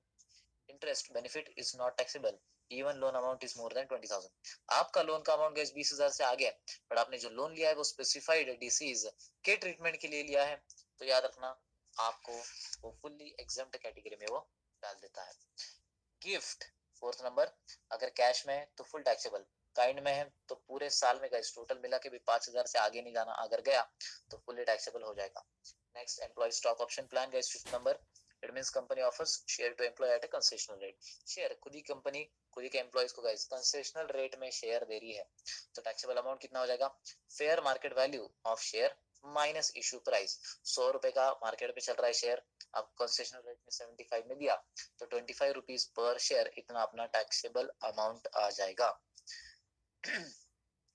interest benefit is not taxable even loan amount is more than 20,000। आपका लोन का अमाउंट गैस 20,000 से आगे है, बट आपने जो लोन लिया है वो स्पेसिफाइड डिसीज के ट्रीटमेंट के लिए लिया है, तो याद रखना आपको वो फुल्ली एग्जम्प्ट कैटेगरी में वो डाल देता है। गिफ्ट, फोर्थ नंबर, अगर कैश में है तो फुल टैक्सेबल, काइंड में है तो पूरे साल में गाइस टोटल मिला के भी 5,000 से आगे नहीं जाना, अगर गया तो फुल्ली टैक्सेबल हो जाएगा। Next, employee stock option plan guys, fifth number, it means company offers share to employee at a concessional rate. Share खुद ही कंपनी खुद ही के एम्प्लॉयज को गाइस कंसेशनल रेट में शेयर दे रही है, तो टैक्सेबल अमाउंट कितना हो जाएगा? Fair market value of share minus issue price. 100 रुपए का मार्केट पे चल रहा है शेयर, आप कंसेशनल रेट में 75 में दिया तो 25 रुपीज पर शेयर, इतना अपना टैक्सेबल अमाउंट आ जाएगा।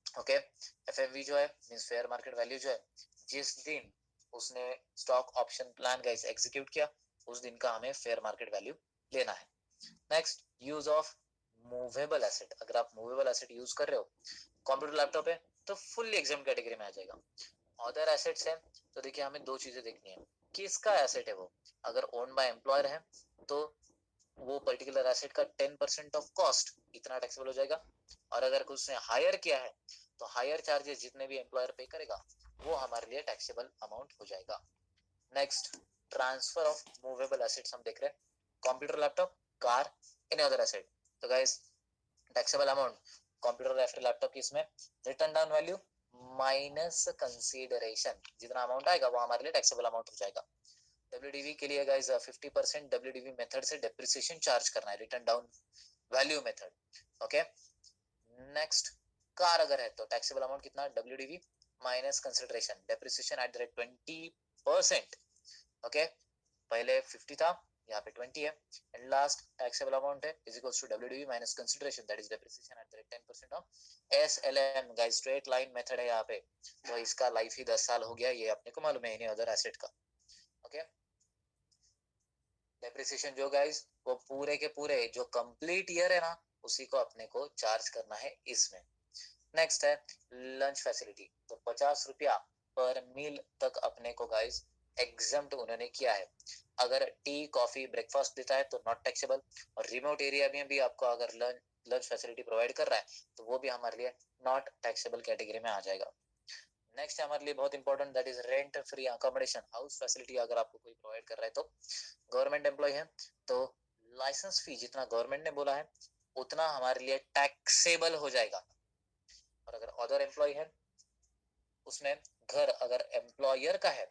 ओके, एफएमवी जो है मींस फेयर मार्केट वैल्यू जो है, जिस दिन उसने stock option plan guys execute किया उस दिन का हमें फेयर मार्केट वैल्यू लेना है। Next, use of movable asset, अगर आप मूवेबल एसेट यूज कर रहे हो कंप्यूटर लैपटॉप है तो फुल्ली एग्जाम कैटेगरी में आ जाएगा। अदर एसेट्स है तो देखिए हमें दो चीजें देखनी है, किसका एसेट है वो। अगर ओन बाय एम्प्लॉयर है तो वो पर्टिकुलर एसेट का 10% ऑफ कॉस्ट इतना टैक्सेबल हो जाएगा, और अगर उसने हायर किया है तो हायर चार्जेस जितने भी एम्प्लॉयर पे करेगा वो हमारे लिए टैक्सेबल अमाउंट हो जाएगा। Next, transfer of movable assets हम देख रहे हैं, computer laptop, car, any other asset. तो गाइस टैक्सेबल अमाउंट कंप्यूटर या फिर लैपटॉप की इसमें return down value minus consideration, जितना अमाउंट आएगा वो हमारे लिए टैक्सेबल अमाउंट हो जाएगा। डब्ल्यूडीवी के लिए गाइस 50% डब्ल्यूडीवी मेथड से डेप्रिसिएशन चार्ज करना है, return down value method. Okay, next, car अगर है तो टैक्सेबल अमाउंट कितना? WDV minus consideration depreciation at the rate 20%। Okay, पहले 50 था, यहाँ पे 20 है, एंड लास्ट टैक्सेबल अमाउंट है is equals to WDV minus consideration that is depreciation at the rate 10% of SLM. Guys straight line method है यहाँ पे, तो इसका लाइफ ही 10 साल हो गया, ये अपने को मालूम है इन्हीं अदर एसेट का। ओके, डेप्रिसिएशन जो गाइस वो पूरे के पूरे जो कंप्लीट ईयर है ना उसी को अपने को चार्ज करना है इसमें। नेक्स्ट है लंच फैसिलिटी, तो 50 रुपया पर मील तक अपने को गाइस एग्जम्प्ट उन्होंने किया है। अगर टी कॉफी ब्रेकफास्ट देता है तो नॉट टैक्सेबल, और रिमोट एरिया में भी आपको अगर लंच फैसिलिटी प्रोवाइड कर रहा है तो वो भी हमारे लिए नॉट टैक्सेबल कैटेगरी में आ जाएगा। नेक्स्ट है हमारे लिए बहुत important, that is rent free accommodation, house facility अगर आपको कोई प्रोवाइड कर रहा है तो। गवर्नमेंट एम्प्लॉय है तो लाइसेंस फी जितना गवर्नमेंट ने बोला है उतना हमारे लिए टैक्सेबल हो जाएगा, और अगर अदर एम्प्लॉय है उसमें घर अगर एम्प्लॉयर का है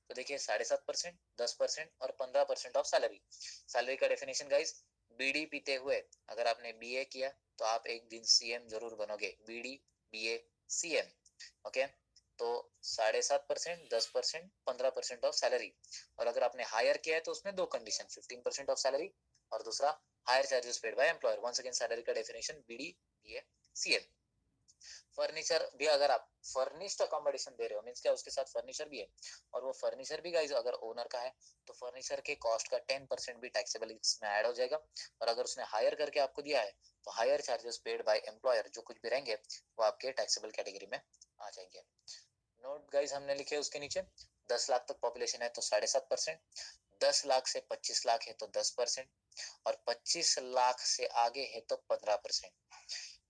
तो देखिए 7.5%, 10% और 15% ऑफ सैलरी। सैलरी का डेफिनेशन गाइस, बीड़ी पीते हुए अगर आपने बीए किया तो आप एक दिन सीएम जरूर बनोगे, बीडी बीए सीएम। ओके, तो 7.5%, 10%, 15% ऑफ सैलरी, और अगर आपने हायर किया है तो उसमें दो कंडीशन, 15% ऑफ सैलरी और दूसरा hire charges paid by employer. Once again salary का definition BD BA CM. Furniture भी अगर आप फर्निश्ड अकोमोडेशन दे रहे हो मींस क्या उसके साथ फर्नीचर भी है, और वो फर्नीचर भी गाइस अगर ओनर का है तो फर्नीचर के कॉस्ट का 10% भी टैक्सेबल इसमें ऐड हो जाएगा, और अगर उसने हायर करके आपको दिया है तो higher charges paid by employer जो कुछ भी रहेंगे वो आपके टैक्सेबल कैटेगरी में आ जाएंगे। नोट गाइस हमने लिखे उसके नीचे, 10 लाख तक पॉपुलेशन है तो 7.5%, 10 लाख से 25 लाख है तो 10%, और 25 लाख से आगे है तो 15%।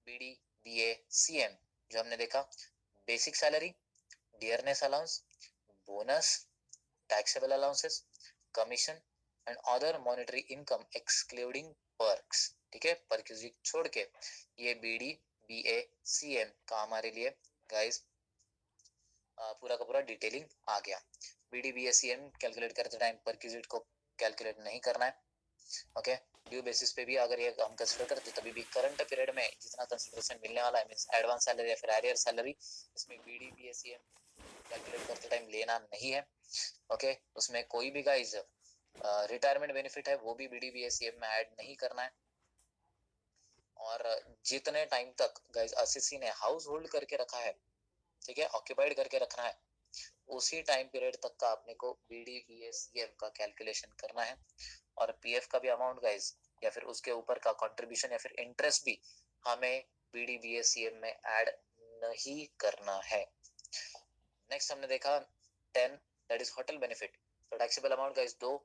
बीडी बीए सीएम जो हमने देखा, basic salary, dearness allowance, bonus, taxable allowances, commission and other monetary income excluding perks. ठीक है, परक्यूजिट छोड़ के ये बीडी बीए सीएम का हमारे लिए गाइस पूरा का पूरा डिटेलिंग आ गया। बीडी बीए सीएम कैलकुलेट करते टाइम परक्यूजिट को कैलकुलेट नहीं करना है। ओके, ड्यू बेसिस पे भी अगर ये हम कंसीडर करते तभी भी करंट पीरियड में जितना कंसीडरेशन मिलने वाला है मींस एडवांस सैलरी या फिर एरियर सैलरी, इसमें बीडी बीएसीएम कैलकुलेट करते टाइम लेना नहीं है। ओके, उसमें कोई भी गाइस रिटायरमेंट बेनिफिट है वो भी बीडी बीएसीएम में ऐड नहीं करना है, और जितने टाइम तक गाइस असिसी ने हाउस होल्ड करके रखा है, ठीक है, ऑक्यूपाइड करके रखना है उसी टाइम पीरियड तक का अपने को BDBSCM का कैलकुलेशन करना है, और पीएफ का भी अमाउंट गाइस या फिर उसके ऊपर का कंट्रीब्यूशन या फिर इंटरेस्ट भी हमें BDBSCM में ऐड नहीं करना है। नेक्स्ट हमने देखा 10, दैट इज होटल बेनिफिट। तो टैक्सेबल अमाउंट गाइस दो,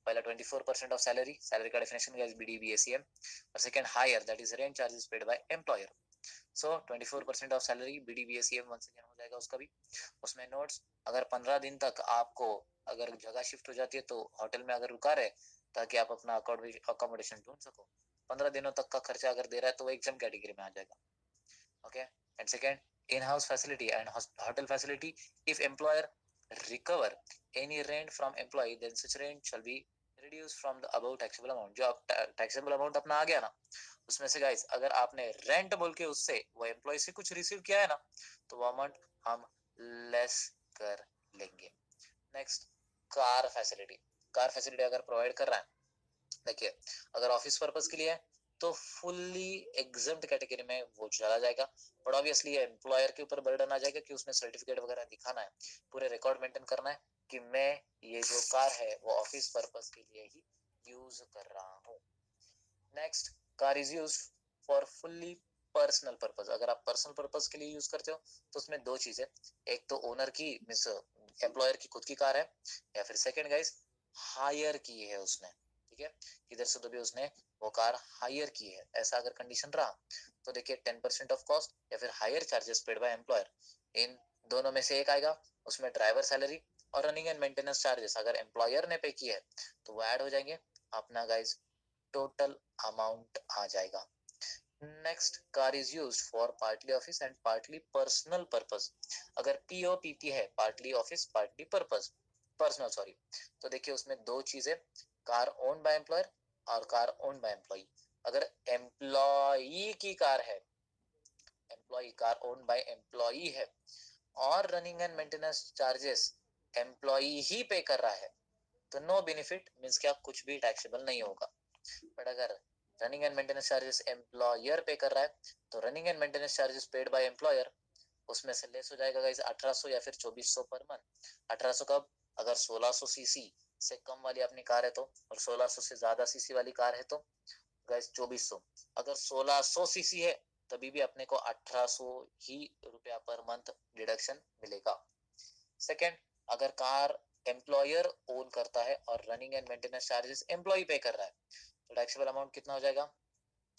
पहला 24% ऑफ सैलरी, सैलरी का डेफिनेशन गाइस BDBSCM, और second hire that is rent charges paid by employer. So 24% of salary BDBSCM once again हो जाएगा उसका भी। उसमें नोट्स, अगर 15 दिन तक आपको अगर जगह शिफ्ट हो जाती है तो होटल में अगर रुका रहे ताकि आप अपना अकोमोडेशन ढूंढ सको, 15 दिनों तक का खर्चा अगर दे रहा है तो वो एग्जाम कैटेगरी में आ जाएगा। Okay, and second in-house facility and hotel facility, if employer recover any rent from employee then such rent shall be reduced from the above taxable amount। जो आप टैक्सेबल अमाउंट अपना आ गया ना, उसमें से गाइस अगर आपने रेंट बोल के उससे वो एम्प्लॉय से कुछ रिसीव किया है ना, तो वो अमाउंट हम लेस कर लेंगे। Next, car facility. Car facility अगर प्रोवाइड कर रहा है, देखिए अगर ऑफिस पर्पस के लिए है तो फुल्ली एग्जम्प्ट कैटेगरी में वो चला जाएगा, बट ऑब्वियसली एम्प्लॉयर के ऊपर बर्डन आ जाएगा कि उसने सर्टिफिकेट वगैरह दिखाना है, पूरे रिकॉर्ड मेंटेन करना है कि मैं ये जो कार है वो ऑफिस पर्पस के लिए ही यूज कर रहा हूँ। Next, car is use for fully personal purpose. अगर आप पर्सनल पर्पस के लिए यूज करते हो तो उसमें दो चीजें, एक तो ओनर की मीन्स एम्प्लॉयर की खुद की कार है, या फिर सेकंड गाइस हायर की है उसने, ठीक है, किधर से तो भी उसने वो कार हायर की है, ऐसा अगर कंडीशन रहा तो देखिए 10% ऑफ कॉस्ट या फिर hire charges paid by employer, इन दोनों में से एक आएगा। उसमें ड्राइवर सैलरी और रनिंग एंड मेंटेनेंस चार्जेस अगर एम्प्लॉयर ने पे की है तो वो ऐड हो जाएंगे, अपना गाइस टोटल अमाउंट आ जाएगा। Next, car is use for partly office and partly personal purpose. अगर POPP है, partly office partly purpose personal sorry, तो देखिए उसमें दो चीजें, कार ओन्ड बाय एम्प्लॉयर और कार ओन्ड बाय एम्प्लॉई। अगर एम्प्लॉई की कार है, employee car owned by employee है और running and maintenance charges employee ही पे कर रहा है तो नो बेनिफिट, मींस क्या कुछ भी टैक्सेबल नहीं होगा। बट अगर running and maintenance charges employer पे कर रहा है तो running and maintenance charges paid by employer उसमें से लेस हो जाएगा गाइस 1800 या फिर 2400 पर मंथ। 1800 कब, अगर 1600 सीसी से कम वाली अपनी कार है तो, और 1600 से ज्यादा सीसी वाली कार है तो गाइस 2400। अगर 1600 सीसी है तभी भी अपने को 1800 ही रुपया पर मंथ डिडक्शन मिलेगा। सेकंड, अगर कार एम्प्लॉयर ओन करता है और running and maintenance charges employee पे कर रहा है तो टैक्सेबल अमाउंट कितना हो जाएगा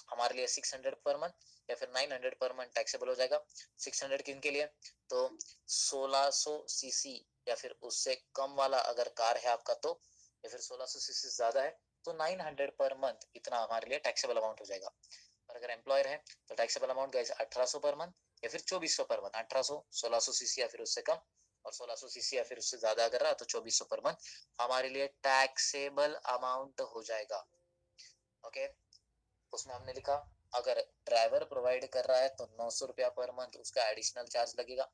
हमारे लिए 600 पर मंथ या फिर 900 पर मंथ टैक्सेबल हो जाएगा। 600 किन के लिए, तो 1600 सीसी या फिर उससे कम वाला अगर कार है आपका तो, या फिर 1600 सीसी से ज्यादा है तो 900 पर मंथ इतना हमारे लिए टैक्सेबल अमाउंट हो जाएगा। और अगर एम्प्लॉयर है तो taxable amount guys 1800 per month या फिर 2400 पर मंथ। 1800, 1600 सीसी या फिर उससे कम, और 1600 सीसी या फिर उससे ज्यादा अगर रहा तो 2400 पर मंथ हमारे लिए टैक्सेबल अमाउंट हो जाएगा। ओके, उसमें हमने लिखा अगर ड्राइवर प्रोवाइड कर रहा है तो 900 रुपया पर मंथ उसका एडिशनल चार्ज लगेगा।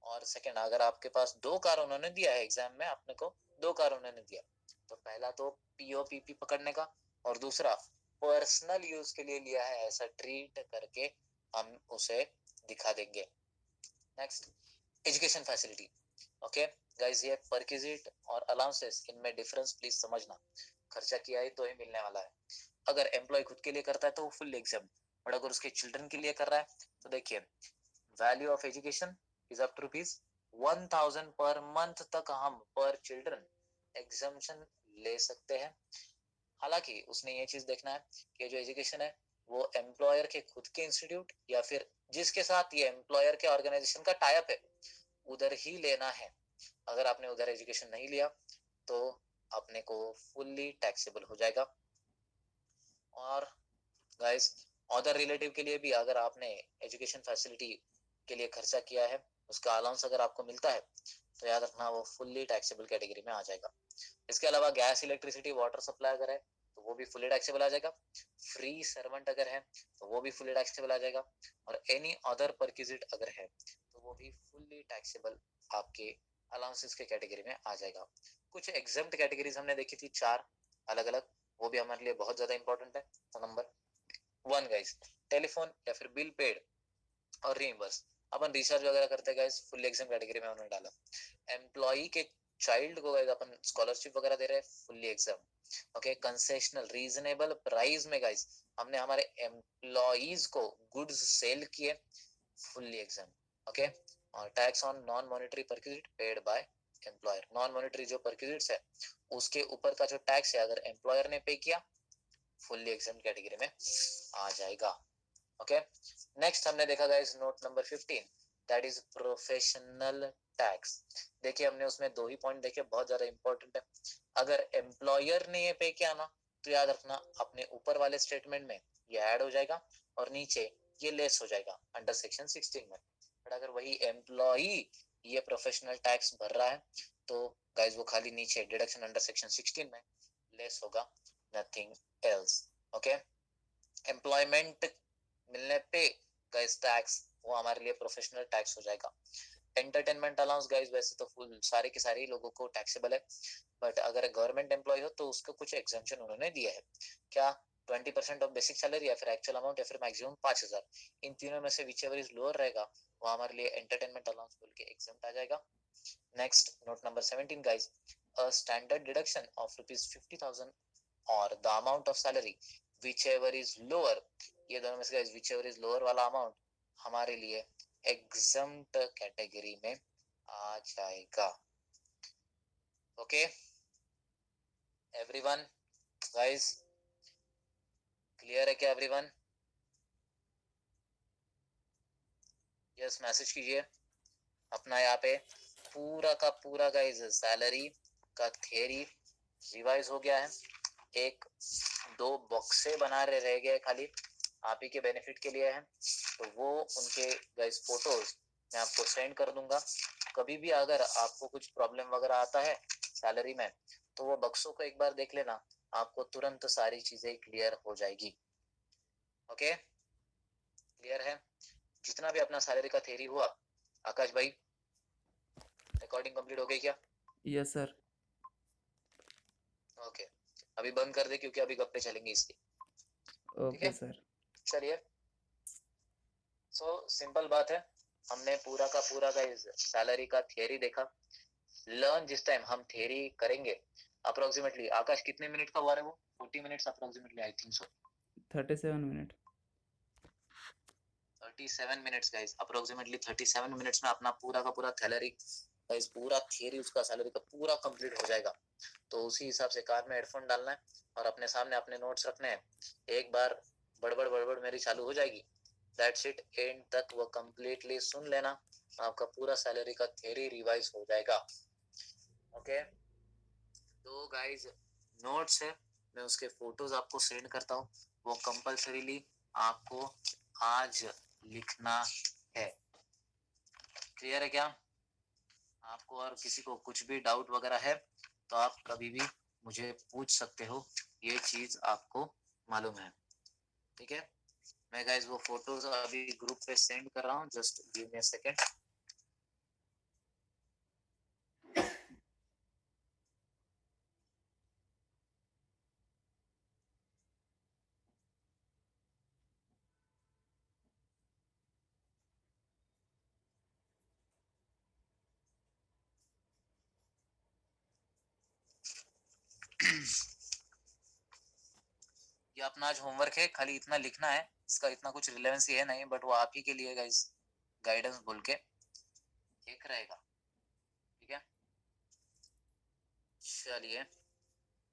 और सेकंड, अगर आपके पास दो कार उन्होंने दिया है एग्जाम में, आपने को दो कार उन्होंने दिया, तो पहला तो POPP पकड़ने का और दूसरा पर्सनल यूज के लिए लिया है ऐसा ट्रीट करके हम उसे दिखा देंगे। Next, education facility. Okay guys, ये परक्विजिट और अलाउंसेस इनमें डिफरेंस प्लीज समझना, खर्चा किया है तो ही मिलने वाला है। अगर एम्प्लॉय खुद के लिए करता है तो वो फुल एग्जाम, बट अगर उसके चिल्ड्रन के लिए कर रहा है तो देखिए value of education is up to ₹1000 per month तक हम पर चिल्ड्रन एग्जामेशन ले सकते हैं। हालांकि उसने ये चीज देखना है कि जो एजुकेशन है वो एम्प्लॉयर के खुद के इंस्टीट्यूट या फिर जिसके साथ ये एम्प्लॉयर के ऑर्गेनाइजेशन का टाई अप है उधर ही लेना है। अगर आपने उधर एजुकेशन नहीं लिया तो अपने को फुल्ली टैक्सेबल हो जाएगा। और गाइस, अदर रिलेटिव के लिए भी अगर आपने एजुकेशन फैसिलिटी के लिए खर्चा किया है उसका अलाउंस अगर आपको मिलता है तो याद रखना वो फुल्ली टैक्सेबल कैटेगरी में आ जाएगा। इसके अलावा गैस, इलेक्ट्रिसिटी, वाटर सप्लाई अगर है तो वो भी फुल्ली टैक्सेबल आ जाएगा। फ्री सर्वेंट अगर है तो वो भी फुल्ली टैक्सेबल आ जाएगा। और एनी अदर परक्विजिट अगर है तो वो भी फुल्ली टैक्सेबल आपके अलाउंसेस के कैटेगरी में आ जाएगा। कुछ एग्जम्प्ट कैटेगरीज हमने देखी थी 4 अलग अलग, वो भी हमारे लिए बहुत ज्यादा इंपॉर्टेंट है। तो नंबर 1 गाइस, टेलीफोन या फिर बिल पेड और रीइंबर्स। अपन रिसर्च वगैरह करते हैं गाइस, फुल एग्जाम कैटेगरी में उन्होंने डाला। एम्प्लॉई के चाइल्ड को गाइस अपन स्कॉलरशिप वगैरह दे रहे हैं, fully exempt. Okay, concessional reasonable price में गाइस हमने हमारे एम्प्लॉइज को गुड्स सेल किए, फुल्ली एग्जाम। ओके, और tax on non monetary perquisite paid by employer. Non monetary जो परक्विजिट्स है उसके ऊपर का जो टैक्स है अगर एम्प्लॉयर ने पे किया, फुल्ली एग्जाम कैटेगरी में आ जाएगा। ओके, नेक्स्ट हमने देखा guys note number 15, that is professional tax. देखिए हमने उसमें दो ही पॉइंट देखे, बहुत ज्यादा इंपॉर्टेंट है। अगर एम्प्लॉयर ने ये पे किया ना, तो याद रखना अपने ऊपर वाले स्टेटमेंट में ये ऐड हो जाएगा और नीचे ये लेस हो जाएगा अंडर सेक्शन 16 में। बट अगर वही एम्प्लॉई ये प्रोफेशनल टैक्स भर रहा है तो गाइस वो खाली नीचे डिडक्शन अंडर सेक्शन 16 में लेस होगा, नथिंग एल्स। ओके, एम्प्लॉयमेंट मिलने पे गाइस टैक्स वो हमारे लिए प्रोफेशनल टैक्स हो जाएगा। एंटरटेनमेंट अलाउंस गाइस वैसे तो फुल सारे के सारे लोगों को टैक्सेबल है, बट अगर गवर्नमेंट एम्प्लॉय हो तो उसको कुछ एग्जेम्पशन उन्होंने दिया है। क्या? 20% ऑफ बेसिक सैलरी या फिर एक्चुअल अमाउंट या फिर मैक्सिमम 5,000, इन तीनों में से विच एवर इज लोअर रहेगा वो हमारे लिए एंटरटेनमेंट अलाउंस बोल के एग्जेम्प्ट आ जाएगा। Next note number 17 guys, a standard deduction of rupees 50,000 or the amount of salary whichever is lower, ये दोनों में से गाइस whichever is lower वाला अमाउंट हमारे लिए एग्जम्प्ट कैटेगरी में आ जाएगा। ओके एवरीवन, गाइस क्लियर है क्या एवरीवन? यस मैसेज कीजिए। अपना यहाँ पे पूरा का पूरा गाइस सैलरी का थियरी रिवाइज हो गया है। एक दो बॉक्से बना रह गए खाली आप ही के बेनिफिट के लिए है, तो वो उनके गाइस फोटोज मैं आपको सेंड कर दूंगा। कभी भी अगर आपको कुछ प्रॉब्लम वगैरह आता है सैलरी में तो वो बक्सों को एक बार देख लेना, आपको तुरंत सारी चीजें क्लियर हो जाएगी। ओके क्लियर है? जितना भी अपना सैलरी का थ्योरी हुआ, आकाश भाई रिकॉर्डिंग कंप्लीट हो गई क्या? Yes sir. ओके अभी बंद कर दे क्योंकि अभी गप्पे चलेंगे इसकी। ठीक ओके है सर। चलिए, सो सिंपल बात है, हमने पूरा का पूरा का सैलरी का थियरी देखा। लर्न जिस टाइम हम थियरी करेंगे अप्रोक्सीमेटली, आकाश कितने मिनट का हुआ है वो? 40 minutes approximately I think so. 37 minute. 37 minutes guys, approximately 37 minutes में अपना पूरा का पूरा थैलरी गाइस पूरा थियरी उसका सैलरी का पूरा कंप्लीट हो जाएगा। तो उसी हिसाब से कान में हेडफोन डालना है और अपने सामने अपने नोट्स रखने हैं। एक बार बड़बड़ बड़बड़ मेरी चालू हो जाएगी, दैट्स इट, एंड तक वो कंप्लीटली सुन लेना, आपका पूरा सैलरी का थियरी रिवाइज हो जाएगा। ओके तो गाइज नोट्स है, मैं उसके फोटोज आपको सेंड करता हूँ, वो कंपल्सरीली आपको आज लिखना है। क्लियर है क्या आपको? और किसी को कुछ भी डाउट वगैरह है तो आप कभी भी मुझे पूछ सकते हो, ये चीज आपको मालूम है। ठीक है, मैं गाइज वो फोटोज अभी ग्रुप पे सेंड कर रहा हूँ, just give me a second. ये अपना आज होमवर्क है, खाली इतना लिखना है, इसका इतना कुछ रिलेवेंसी है नहीं, बट वो आप ही के लिए गाइस गाइडेंस बोल के एक रहेगा। ठीक है चलिए,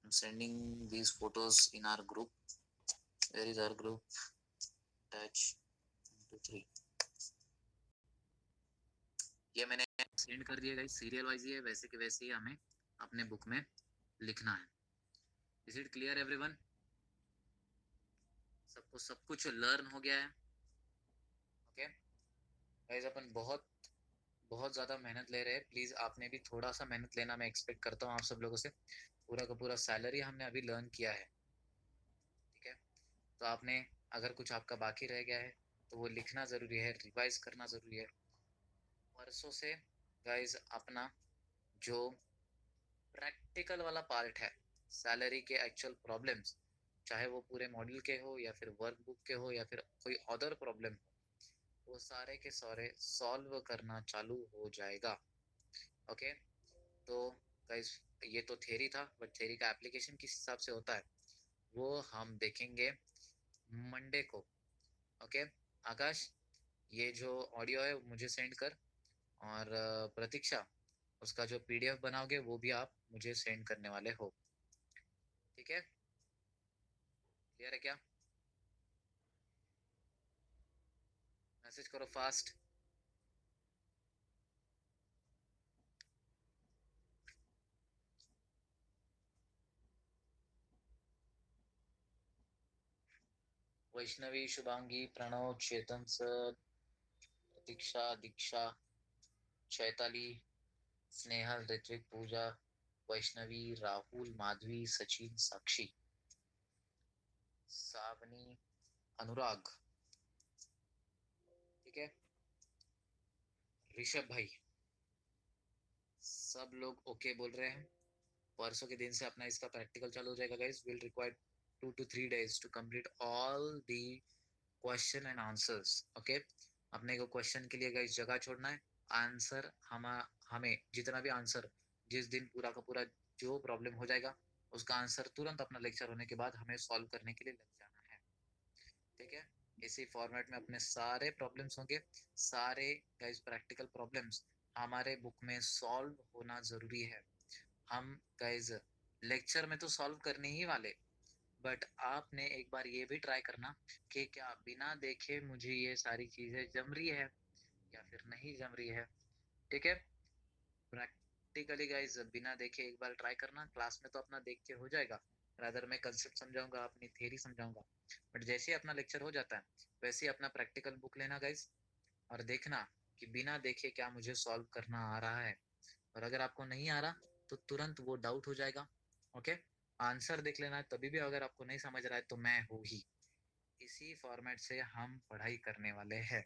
I'm sending these photos in our group. Where is our group? Attach 1 2 3। ये मैंने सेंड कर दिया गाइस, सीरियल वाइज ही है, वैसे के वैसे ही हमें अपने बुक में लिखना है। Is it clear everyone? सबको सब कुछ लर्न हो गया है? ओके गाइस अपन बहुत बहुत ज्यादा मेहनत ले रहे हैं, प्लीज आपने भी थोड़ा सा मेहनत लेना मैं एक्सपेक्ट करता हूँ आप सब लोगों से। पूरा का पूरा सैलरी हमने अभी लर्न किया है। ठीक है, तो आपने अगर कुछ आपका बाकी रह गया है तो वो लिखना जरूरी है, रिवाइज करना जरूरी है। परसों से गाइज अपना जो प्रैक्टिकल वाला पार्ट है सैलरी के एक्चुअल प्रॉब्लम्स, चाहे वो पूरे मॉड्यूल के हो या फिर वर्क बुक के हो या फिर कोई अदर प्रॉब्लम हो, वो सारे के सारे सॉल्व करना चालू हो जाएगा। ओके, तो गाइस ये तो थ्योरी था, बट थ्योरी का एप्लीकेशन किस हिसाब से होता है वो हम देखेंगे मंडे को। ओके आकाश, ये जो ऑडियो है मुझे सेंड कर, और प्रतीक्षा उसका जो पीडीएफ बनाओगे वो भी आप मुझे सेंड करने वाले हो। ठीक है, क्लियर है क्या? मैसेज करो फास्ट। वैष्णवी, शुभांगी, प्रणव, चेतन सर, प्रतीक्षा, दीक्षा, चैताली, स्नेहल, ऋत्विक, पूजा, वैष्णवी, राहुल, माधवी, सचिन, साक्षी, सावनी, अनुराग। ठीक है, ऋषभ भाई, सब लोग ओके बोल रहे हैं। परसों के दिन से अपना इसका प्रैक्टिकल चालू हो जाएगा guys. Will require 2 to 3 days to complete all the question and answers. Okay, अपने को क्वेश्चन के लिए गाइस जगह छोड़ना है। आंसर हमें जितना भी आंसर जिस दिन पूरा का पूरा जो प्रॉब्लम हो जाएगा उसका आंसर तुरंत अपना लेक्चर होने के बाद हमें सॉल्व करने के लिए लग जाना है। ठीक है, इसी फॉर्मेट में अपने सारे प्रॉब्लम्स होंगे। सारे गाइस प्रैक्टिकल प्रॉब्लम्स हमारे बुक में सॉल्व होना जरूरी है। हम गाइस लेक्चर में तो सॉल्व करने ही वाले, बट आपने एक बार ये भी ट्राई करना कि क्या बिना देखे मुझे ये सारी चीजें जम रही है या फिर नहीं जम रही है। ठीक है, प्रैक्टिकली गाइस बिना देखे एक बार ट्राई करना। क्लास में तो अपना देख के हो जाएगा, रादर मैं कंसेप्ट समझाऊंगा, अपनी थ्योरी समझाऊंगा, बट जैसे ही अपना लेक्चर हो जाता है वैसे ही अपना प्रैक्टिकल बुक लेना गाइस, और देखना कि बिना देखे क्या मुझे सॉल्व करना आ रहा है। और अगर आपको नहीं आ रहा तो तुरंत वो डाउट हो जाएगा। ओके, आंसर देख लेना है, तभी भी अगर आपको नहीं समझ रहा है तो मैं हूँ ही। इसी फॉर्मेट से हम पढ़ाई करने वाले हैं।